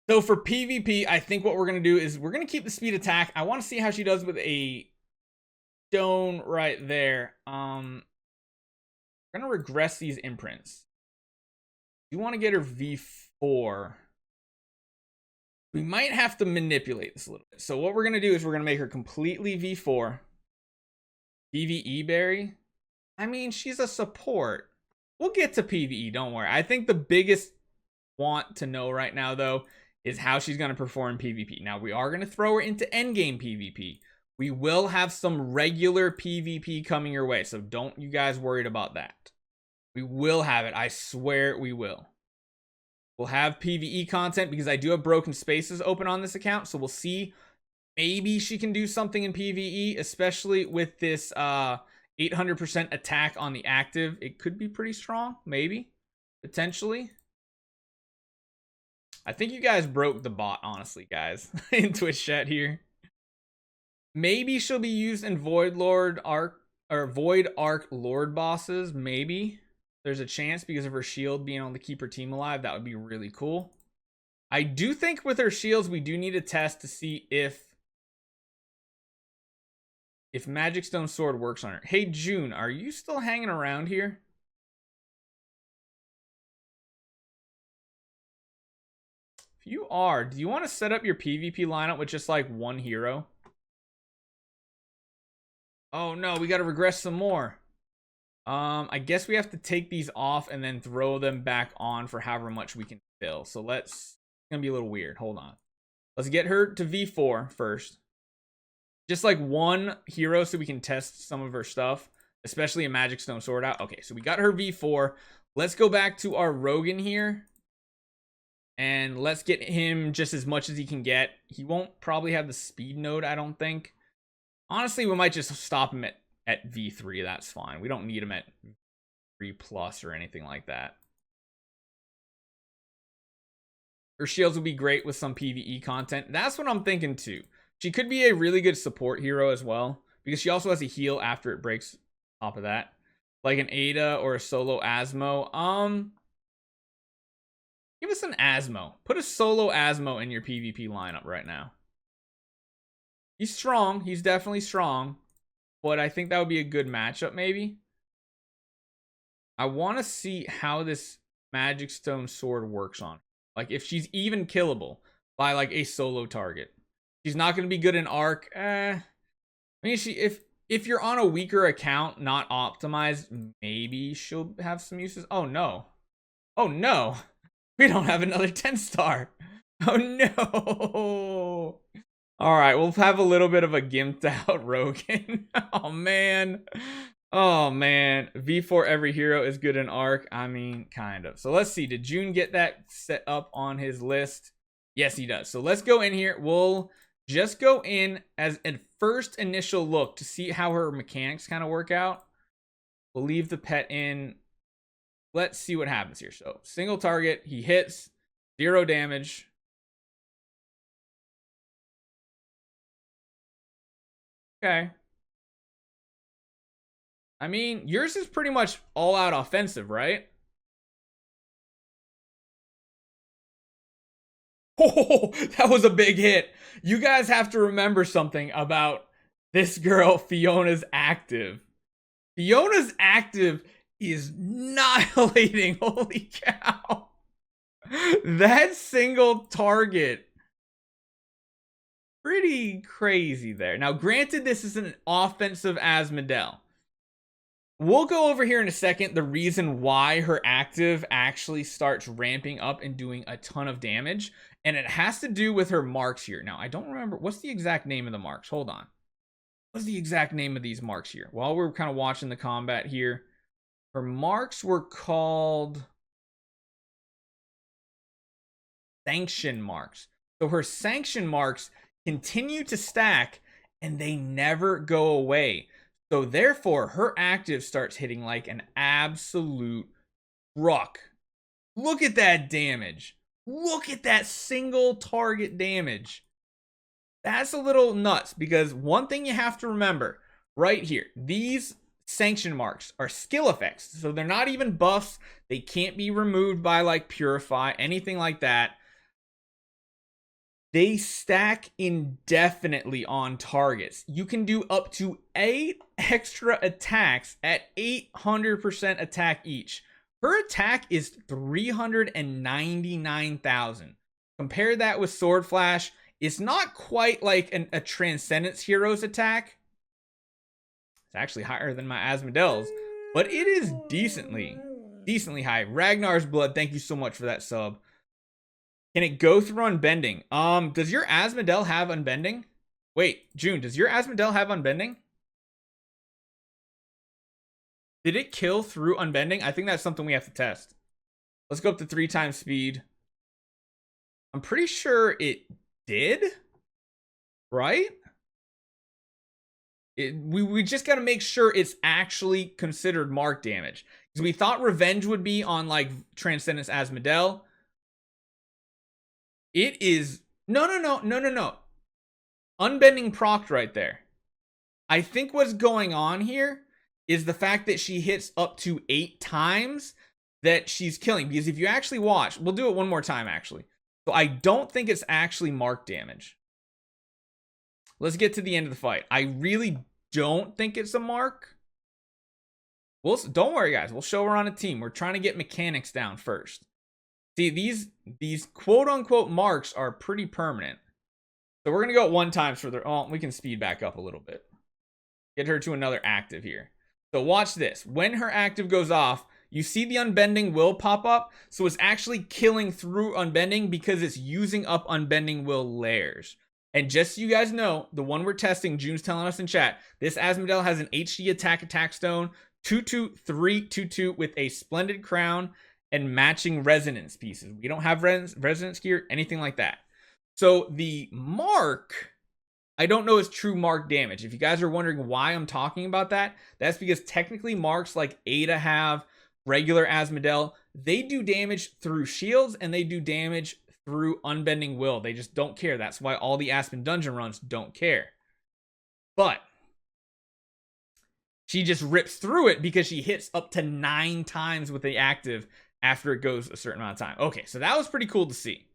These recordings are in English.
So for PvP, I think what we're going to do is we're going to keep the speed attack. I want to see how she does with a stone right there. We're going to regress these imprints. You want to get her V4. We might have to manipulate this a little bit. So what we're going to do is we're going to make her completely V4. PvE berry. I mean, she's a support. We'll get to PvE, don't worry. I think the biggest want to know right now, though, is how she's going to perform PvP. Now, we are going to throw her into endgame PvP. We will have some regular PvP coming your way, so don't you guys worry about that. We will have it. I swear we will. We'll have PvE content because I do have broken spaces open on this account, so we'll see. Maybe she can do something in PvE, especially with this 800% attack on the active. It could be pretty strong, maybe, potentially. I think you guys broke the bot, honestly, guys, in Twitch chat here. Maybe she'll be used in Void Arc Lord bosses. Maybe there's a chance because of her shield being able to keep her team alive. That would be really cool. I do think with her shields, we do need a test to see if Magic Stone Sword works on her. Hey, June, are you still hanging around here? If you are, do you want to set up your PvP lineup with just like one hero? Oh no, we got to regress some more. I guess we have to take these off and then throw them back on for however much we can fill. So it's gonna be a little weird. Hold on. Let's get her to V4 first. Just like one hero so we can test some of her stuff, especially a Magic Stone Sword out. Okay, so we got her V4. Let's go back to our Rogan here. And let's get him just as much as he can get. He won't probably have the speed node, I don't think. Honestly, we might just stop him at V3. That's fine. We don't need him at 3 plus or anything like that. Her shields would be great with some PvE content. That's what I'm thinking too. She could be a really good support hero as well, because she also has a heal after it breaks top of that. Like an Ada or a solo Asmo. Give us an Asmo. Put a solo Asmo in your PvP lineup right now. He's strong. He's definitely strong. But I think that would be a good matchup, maybe. I want to see how this Magic Stone Sword works on her. Like, if she's even killable by, like, a solo target. She's not going to be good in Arc. I mean, if you're on a weaker account, not optimized, maybe she'll have some uses. Oh, no. Oh, no. We don't have another 10-star. Oh, no. All right, we'll have a little bit of a gimped out Rogan. Oh, man. Oh, man. V4 every hero is good in Arc. I mean, kind of. So let's see. Did June get that set up on his list? Yes, he does. So let's go in here. We'll just go in as a first initial look to see how her mechanics kind of work out. We'll leave the pet in. Let's see what happens here. So single target, he hits, 0 damage. Okay. I mean, yours is pretty much all out offensive, right? Oh, that was a big hit. You guys have to remember something about this girl, Fiona's active. Fiona's active is annihilating. Holy cow. That single target. Pretty crazy there. Now, granted, this is an offensive Asmodel. We'll go over here in a second the reason why her active actually starts ramping up and doing a ton of damage. And it has to do with her marks here. Now, I don't remember. What's the exact name of the marks? Hold on. What's the exact name of these marks here? While we're kind of watching the combat here, her marks were called sanction marks. So her sanction marks continue to stack and they never go away. So therefore, her active starts hitting like an absolute truck. Look at that damage. Look at that single target damage. That's a little nuts because one thing you have to remember right here, these sanction marks are skill effects. So they're not even buffs. They can't be removed by like Purify, anything like that. They stack indefinitely on targets. You can do up to 8 extra attacks at 800% attack each. Her attack is 399,000. Compare that with Sword Flash. It's not quite like a Transcendence Hero's attack. It's actually higher than my Asmodeel's, but it is decently high. Ragnar's Blood, thank you so much for that sub. Can it go through Unbending? Does your Asmodeel have Unbending? Wait, June, does your Asmodeel have Unbending? Did it kill through Unbending? I think that's something we have to test. Let's go up to 3 times speed. I'm pretty sure it did, right? We just got to make sure it's actually considered mark damage. Because we thought Revenge would be on like Transcendence Asmodeel. It is... No. Unbending procced right there. I think what's going on here is the fact that she hits up to 8 times that she's killing. Because if you actually watch... We'll do it one more time, actually. So I don't think it's actually mark damage. Let's get to the end of the fight. I really don't think it's a mark. Don't worry, guys. We'll show her on a team. We're trying to get mechanics down first. See, these quote-unquote marks are pretty permanent. So we're going to go 1 time for the... Oh, we can speed back up a little bit. Get her to another active here. So watch this. When her active goes off, you see the Unbending Will pop up. So it's actually killing through Unbending because it's using up Unbending Will layers. And just so you guys know, the one we're testing, June's telling us in chat, this Asmodeel has an HD attack stone, 2/2, 3/2/2 with a splendid crown and matching resonance pieces. We don't have resonance gear, anything like that. So the mark, I don't know is true mark damage. If you guys are wondering why I'm talking about that, that's because technically marks like Ada have, regular Asmodeel, they do damage through shields and they do damage through Unbending Will. They just don't care. That's why all the Aspen dungeon runs don't care. But she just rips through it because she hits up to 9 times with the active after it goes a certain amount of time. Okay, so that was pretty cool to see.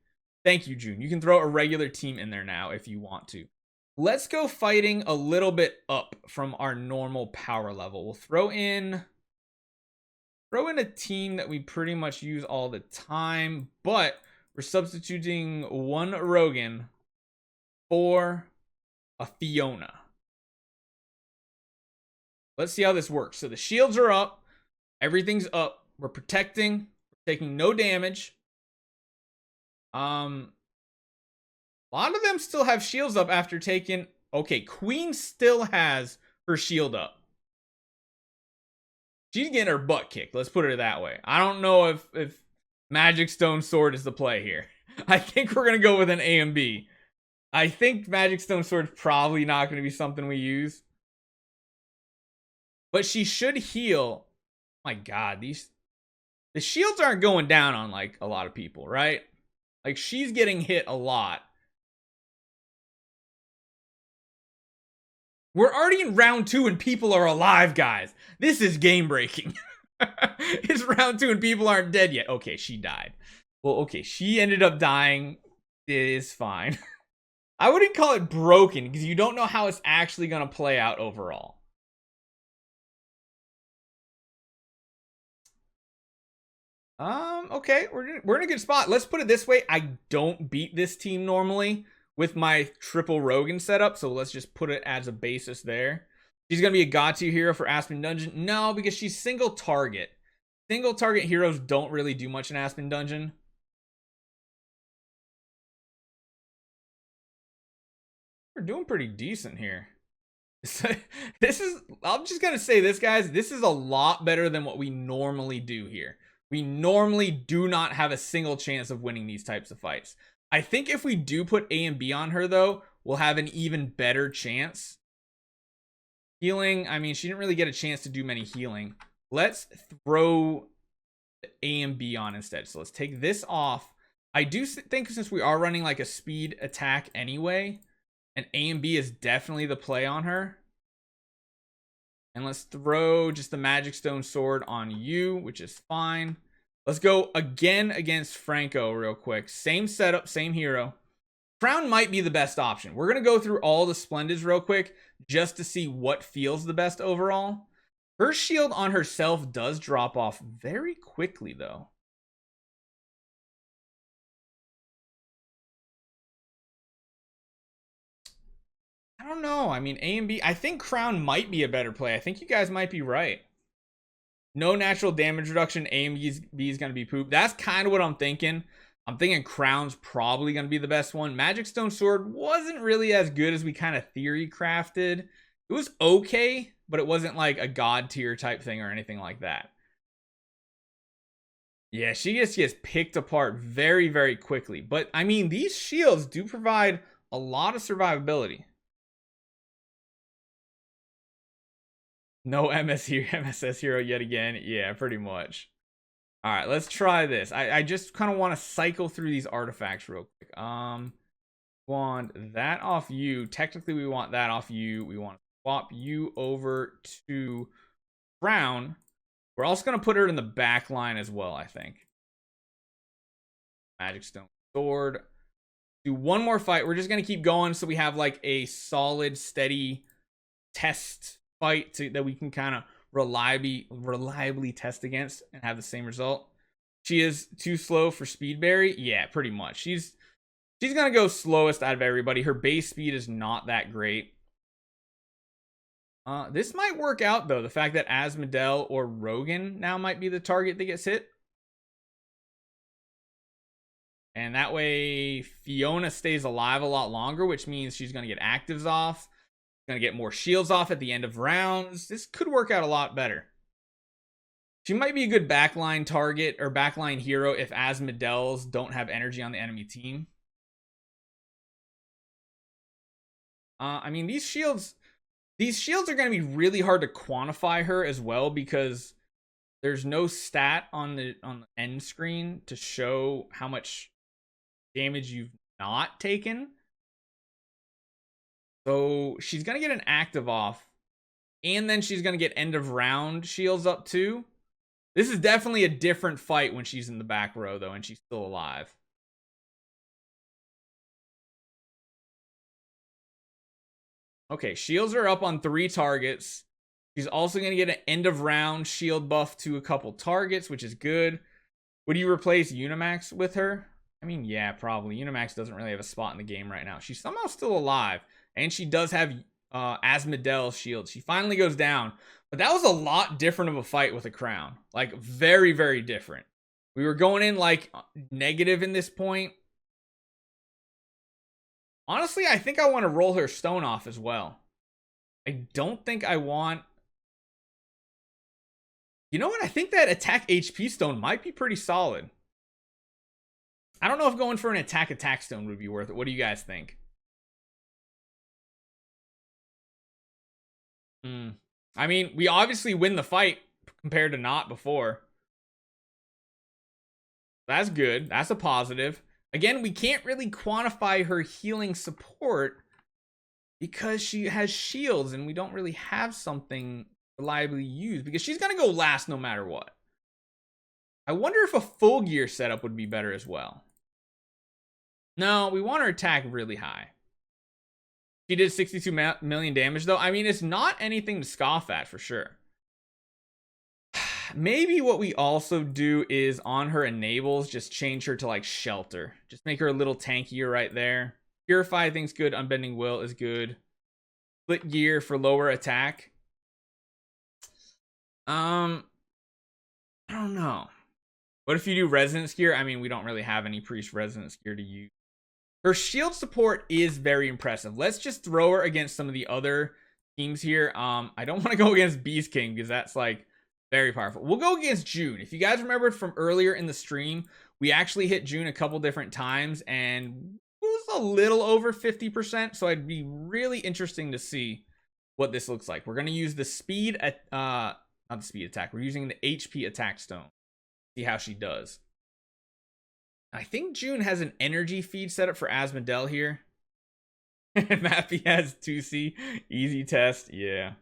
Thank you, June. You can throw a regular team in there now if you want to. Let's go fighting a little bit up from our normal power level. We'll throw in a team that we pretty much use all the time, but we're substituting 1 Rogan for a Fiona. Let's see how this works. So the shields are up. Everything's up. We're protecting. We're taking no damage. A lot of them still have shields up after taking... Okay, Queen still has her shield up. She's getting her butt kicked. Let's put it that way. I don't know if Magic Stone Sword is the play here. I think we're going to go with an A and B. I think Magic Stone Sword's probably not going to be something we use. But she should heal. My God, the shields aren't going down on like a lot of people, right? Like she's getting hit a lot. We're already in round 2 and people are alive, guys. This is game breaking. It's round 2 and people aren't dead yet. Okay, she died. Well, okay, she ended up dying. It is fine. I wouldn't call it broken because you don't know how it's actually going to play out overall. Okay, we're in a good spot. Let's put it this way. I don't beat this team normally with my triple Rogan setup, so let's just put it as a basis there. She's going to be a god tier hero for Aspen Dungeon. No, because she's single target. Single target heroes don't really do much in Aspen Dungeon. We're doing pretty decent here. This is, I'm just going to say this, guys. This is a lot better than what we normally do here. We normally do not have a single chance of winning these types of fights. I think if we do put A and B on her, though, we'll have an even better chance. Healing, I mean, she didn't really get a chance to do many healing. Let's throw A and B on instead. So let's take this off. I do think since we are running like a speed attack anyway, And A and B is definitely the play on her. And let's throw just the Magic Stone Sword on you, which is fine. Let's go again against Franco real quick. Same setup, same hero. Crown might be the best option. We're going to go through all the Splendids real quick just to see what feels the best overall. Her shield on herself does drop off very quickly, though. I don't know. I mean, A and B. I think Crown might be a better play. I think you guys might be right. No natural damage reduction. A and B is going to be poop. That's kind of what I'm thinking. I'm thinking Crown's probably going to be the best one. Magic Stone Sword wasn't really as good as we kind of theory crafted. It was okay, but it wasn't like a god tier type thing or anything like that. Yeah, she just gets picked apart very, very quickly. But, I mean, these shields do provide a lot of survivability. No MSS hero yet again. Yeah, pretty much. All right, let's try this. I just kind of want to cycle through these artifacts real quick. Want that off you. Technically, we want that off you. We want to swap you over to Crown. We're also going to put her in the back line as well, I think. Magic Stone Sword. Do one more fight. We're just going to keep going so we have like a solid, steady test fight that we can kind of reliably test against and have the same result. She is too slow for Speedberry. Yeah, pretty much. She's gonna go slowest out of everybody. Her base speed is not that great. This might work out though. The fact that Asmodel or Rogan now might be the target that gets hit. And that way Fiona stays alive a lot longer, which means she's gonna get actives off. Gonna get more shields off at the end of rounds. This could work out a lot better. She might be a good backline target or backline hero if Asmodels don't have energy on the enemy team. I mean, these shields are going to be really hard to quantify her as well because there's no stat on the end screen to show how much damage you've not taken. So she's going to get an active off, and then she's going to get end of round shields up too. This is definitely a different fight when she's in the back row though, and she's still alive. Okay, shields are up on 3 targets. She's also going to get an end of round shield buff to a couple targets, which is good. Would you replace Unimax with her? I mean, yeah, probably. Unimax doesn't really have a spot in the game right now. She's somehow still alive, and she does have Asmodel's shield. She finally goes down, but that was a lot different of a fight with a Crown. Like, very, very different. We were going in, like, negative in this point. Honestly, I think I want to roll her stone off as well. I don't think I want... You know what? I think that attack HP stone might be pretty solid. I don't know if going for an attack stone would be worth it. What do you guys think? I mean, we obviously win the fight compared to not before. That's good. That's a positive. Again, we can't really quantify her healing support because she has shields and we don't really have something reliably used because she's going to go last no matter what. I wonder if a full gear setup would be better as well. No, we want her attack really high. She did 62 million damage though. I mean, it's not anything to scoff at for sure. Maybe what we also do is on her enables, just change her to like shelter. Just make her a little tankier right there. Purify, I think's good. Unbending Will is good. Split gear for lower attack. I don't know. What if you do resonance gear? I mean, we don't really have any priest resonance gear to use. Her shield support is very impressive. Let's just throw her against some of the other teams here. I don't want to go against Beast King because that's like very powerful. We'll go against June. If you guys remembered from earlier in the stream, we actually hit June a couple different times and it was a little over 50%. So it'd be really interesting to see what this looks like. We're going to use the speed at not the speed attack. We're using the HP attack stone. See how she does. I think June has an energy feed set up for Asmodel here. Mappy has 2C. Easy test. Yeah.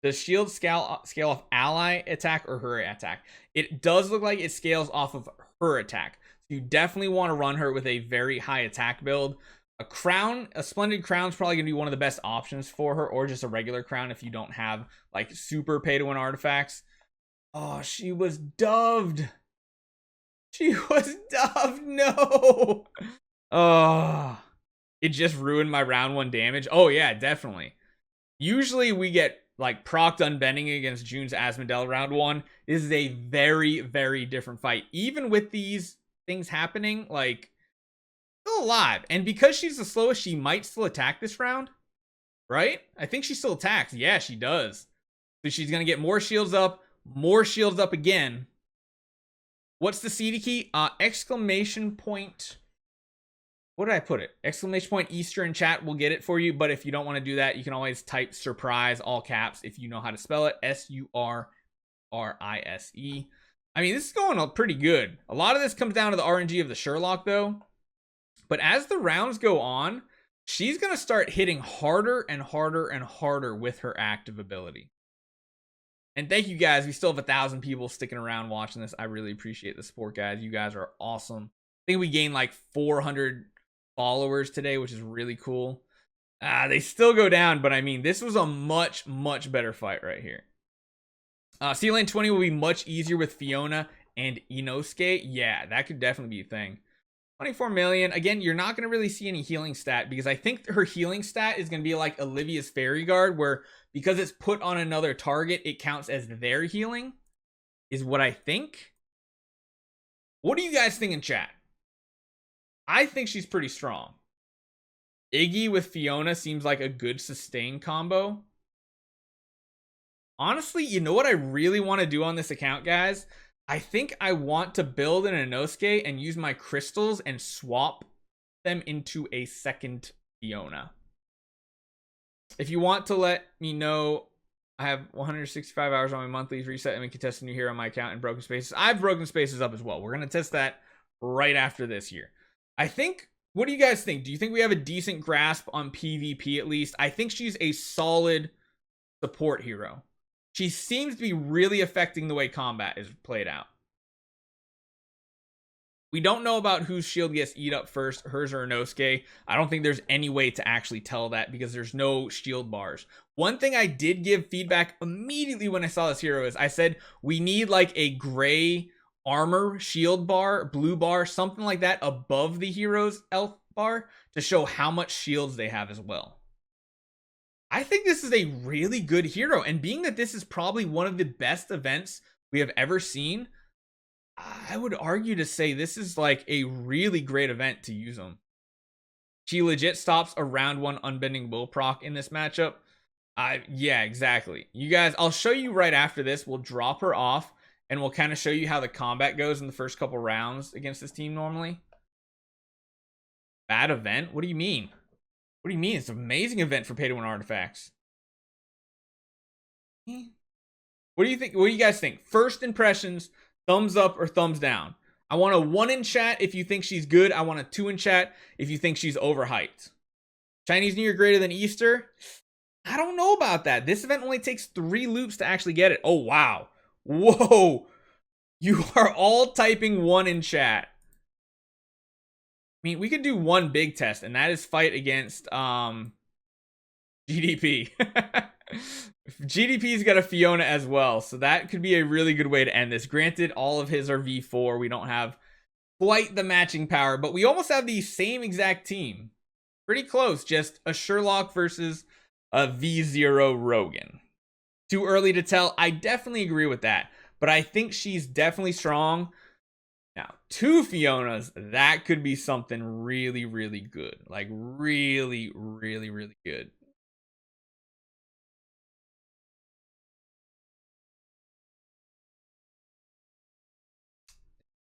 Does shield scale off ally attack or her attack? It does look like it scales off of her attack. So you definitely want to run her with a very high attack build. A splendid crown is probably going to be one of the best options for her, or just a regular crown if you don't have like super pay to win artifacts. Oh, she was doved. She was doved. No. Oh, it just ruined my round 1 damage. Oh yeah, definitely. Usually we get like procced unbending against June's Asmodel round 1. This is a very, very different fight. Even with these things happening, like, still alive. And because she's the slowest, she might still attack this round, right? I think she still attacks. Yeah, she does. So she's going to get more shields up again. What's the CD key? Exclamation point. What did I put it? Exclamation point Easter in chat will get it for you. But if you don't want to do that, you can always type surprise, all caps, if you know how to spell it. SURRISE. I mean, this is going pretty good. A lot of this comes down to the RNG of the Sherlock, though. But as the rounds go on, she's going to start hitting harder and harder and harder with her active ability. And thank you guys. We still have 1,000 people sticking around watching this. I really appreciate the support, guys. You guys are awesome. I think we gained like 400 followers today, which is really cool. They still go down, but I mean, this was a much, much better fight right here. C-Lane 20 will be much easier with Fiona and Inosuke. Yeah, that could definitely be a thing. 24 million. Again, you're not going to really see any healing stat because I think her healing stat is going to be like Olivia's Fairy Guard, where because it's put on another target, it counts as their healing, is what I think. What do you guys think in chat? I think she's pretty strong. Iggy with Fiona seems like a good sustain combo. Honestly, you know what I really want to do on this account, guys? I think I want to build an Inosuke and use my crystals and swap them into a second Fiona. If you want to let me know, I have 165 hours on my monthlies, reset, and we can test a new hero on my account in Broken Spaces. I've Broken Spaces up as well. We're going to test that right after this here. I think, what do you guys think? Do you think we have a decent grasp on PvP at least? I think she's a solid support hero. She seems to be really affecting the way combat is played out. We don't know about whose shield gets eat up first, hers or Inosuke. I don't think there's any way to actually tell that because there's no shield bars. One thing I did give feedback immediately when I saw this hero is I said we need like a gray armor shield bar, blue bar, something like that above the hero's health bar to show how much shields they have as well. I think this is a really good hero, and being that this is probably one of the best events we have ever seen, I would argue to say this is like a really great event to use them. She legit stops a round 1 unbending will proc in this matchup. Yeah, exactly. You guys, I'll show you right after this. We'll drop her off, and we'll kind of show you how the combat goes in the first couple rounds against this team normally. Bad event? What do you mean? What do you mean? It's an amazing event for pay-to-win artifacts. What do you think? What do you guys think? First impressions, thumbs up or thumbs down? I want a 1 in chat if you think she's good. I want a 2 in chat if you think she's overhyped. Chinese New Year greater than Easter? I don't know about that. This event only takes 3 loops to actually get it. Oh, wow. Whoa. You are all typing 1 in chat. I mean, we could do one big test, and that is fight against GDP. GDP's got a Fiona as well, so that could be a really good way to end this. Granted, all of his are V4. We don't have quite the matching power, but we almost have the same exact team. Pretty close, just a Sherlock versus a V0 Rogan. Too early to tell. I definitely agree with that, but I think she's definitely strong. Now, 2 Fionas, that could be something really, really good. Like, really, really, really good.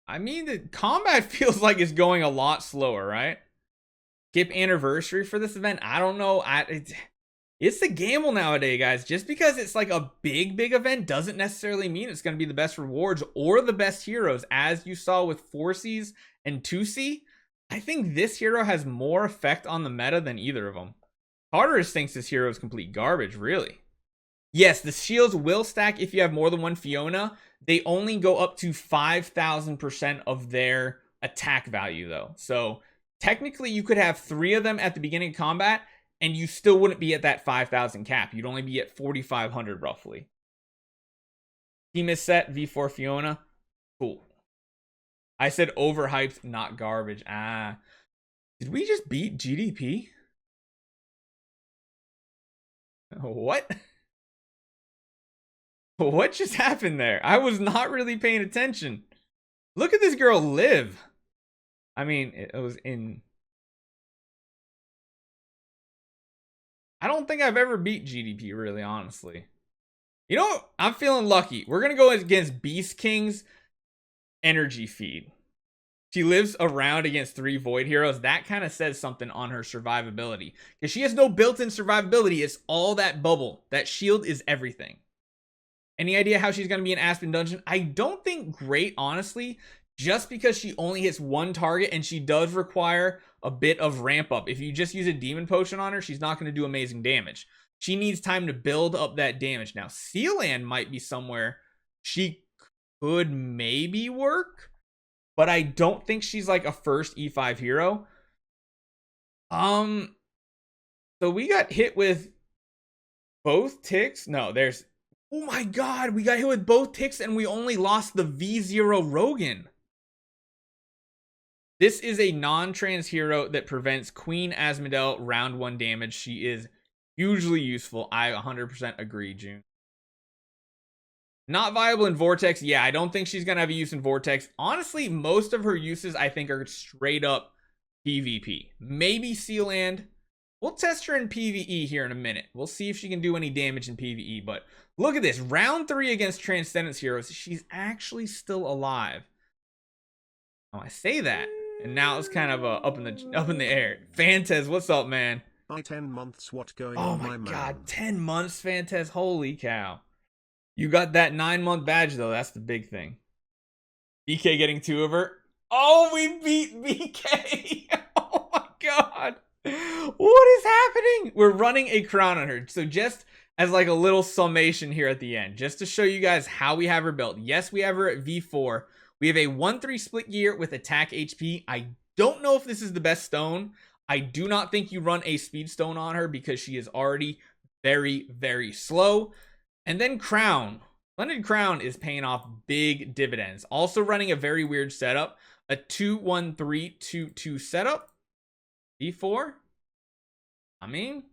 I mean, the combat feels like it's going a lot slower, right? Skip anniversary for this event? I don't know. It's the gamble nowadays, guys. Just because it's like a big event doesn't necessarily mean it's going to be the best rewards or the best heroes, as you saw with 4Cs and 2C. I think this hero has more effect on the meta than either of them. Carter thinks this hero is complete garbage, really. Yes, the shields will stack if you have more than one Fiona. They only go up to 5,000% of their attack value, though. So technically, you could have 3 of them at the beginning of combat, and you still wouldn't be at that 5,000 cap. You'd only be at 4,500 roughly. Team is set, V4 Fiona. Cool. I said overhyped, not garbage. Did we just beat GDP? What? What just happened there? I was not really paying attention. Look at this girl live. I mean, it was in... I don't think I've ever beat GDP, really, honestly. You know what? I'm feeling lucky. We're going to go against Beast King's energy feed. She lives around against 3 Void heroes. That kind of says something on her survivability. Because she has no built-in survivability. It's all that bubble. That shield is everything. Any idea how she's going to be in Aspen Dungeon? I don't think great, honestly. Just because she only hits 1 target and she does require a bit of ramp up. If you just use a demon potion on her, she's not going to do amazing damage. She needs time to build up that damage. Now, Sealand might be somewhere she could maybe work. But I don't think she's like a first E5 hero. So we got hit with both ticks. No, there's... Oh my god, we got hit with both ticks and we only lost the V0 Rogan. This is a non-trans hero that prevents Queen Asmodel round 1 damage. She is hugely useful. I 100% agree, June. Not viable in Vortex. Yeah, I don't think she's going to have a use in Vortex. Honestly, most of her uses, I think, are straight up PvP. Maybe Sealand. We'll test her in PvE here in a minute. We'll see if she can do any damage in PvE. But look at this. Round 3 against Transcendence heroes. She's actually still alive. Oh, I say that. And now it's kind of up in the air. Fantez, what's up, man? By 10 months, what going on, my man? Oh my god, 10 months, Fantez. Holy cow. You got that 9-month badge, though. That's the big thing. BK getting 2 of her. Oh, we beat BK. Oh, my God. What is happening? We're running a crown on her. So just as like a little summation here at the end, just to show you guys how we have her built. Yes, we have her at V4. We have a 1-3 split gear with attack HP. I don't know if this is the best stone. I do not think you run a speed stone on her because she is already very, very slow. And then Crown. Splendid Crown is paying off big dividends. Also running a very weird setup. A 2-1-3-2-2 setup. V4. I mean,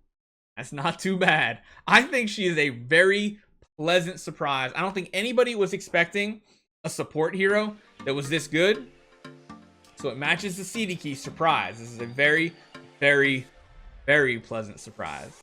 that's not too bad. I think she is a very pleasant surprise. I don't think anybody was expecting a support hero that was this good. So it matches the CD key surprise. This is a very, very, very pleasant surprise.